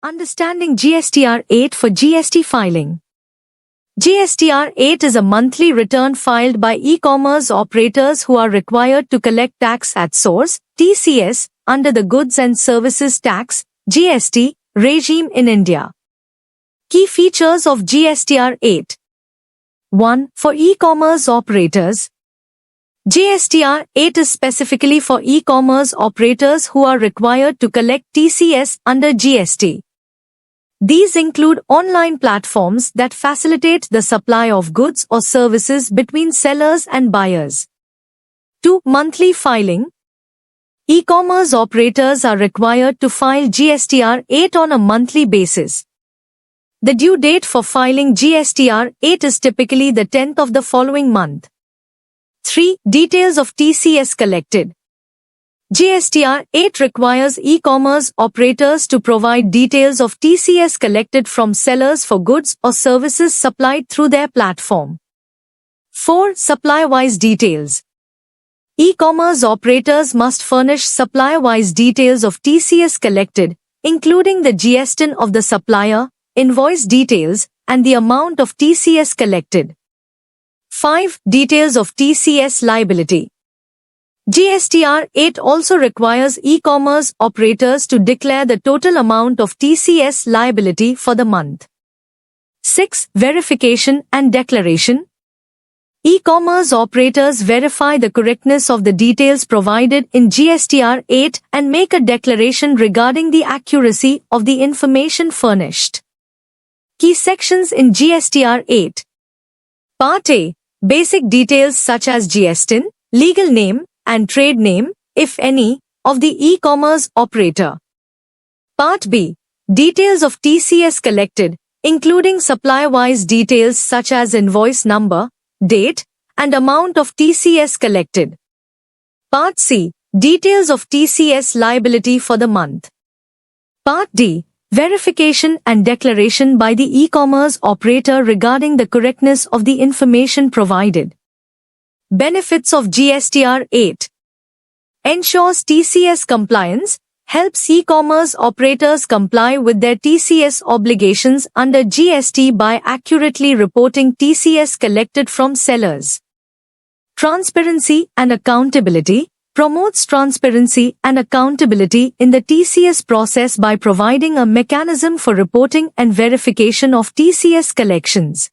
Understanding GSTR 8 for GST filing. GSTR 8 is a monthly return filed by e-commerce operators who are required to collect tax at source, TCS, under the Goods and Services Tax, GST, regime in India. Key features of GSTR 8. 1. For e-commerce operators. GSTR 8 is specifically for e-commerce operators who are required to collect TCS under GST. These include online platforms that facilitate the supply of goods or services between sellers and buyers. 2. Monthly filing. E-commerce operators are required to file GSTR 8 on a monthly basis. The due date for filing GSTR 8 is typically the 10th of the following month. 3. Details of TCS collected. GSTR 8 requires e-commerce operators to provide details of TCS collected from sellers for goods or services supplied through their platform. 4. Supplier-wise details. E-commerce operators must furnish supplier-wise details of TCS collected, including the GSTN of the supplier, invoice details, and the amount of TCS collected. 5. Details of TCS liability. GSTR 8 also requires e-commerce operators to declare the total amount of TCS liability for the month. 6. Verification and declaration. E-commerce operators verify the correctness of the details provided in GSTR 8 and make a declaration regarding the accuracy of the information furnished. Key sections in GSTR 8. Part A. Basic details such as GSTN, legal name, and trade name, if any, of the e-commerce operator. Part B. Details of TCS collected, including supplier-wise details such as invoice number, date, and amount of TCS collected. Part C. Details of TCS liability for the month. Part D. Verification and declaration by the e-commerce operator regarding the correctness of the information provided. Benefits of GSTR 8. Ensures TCS compliance, helps e-commerce operators comply with their TCS obligations under GST by accurately reporting TCS collected from sellers. Transparency and accountability. Promotes transparency and accountability in the TCS process by providing a mechanism for reporting and verification of TCS collections.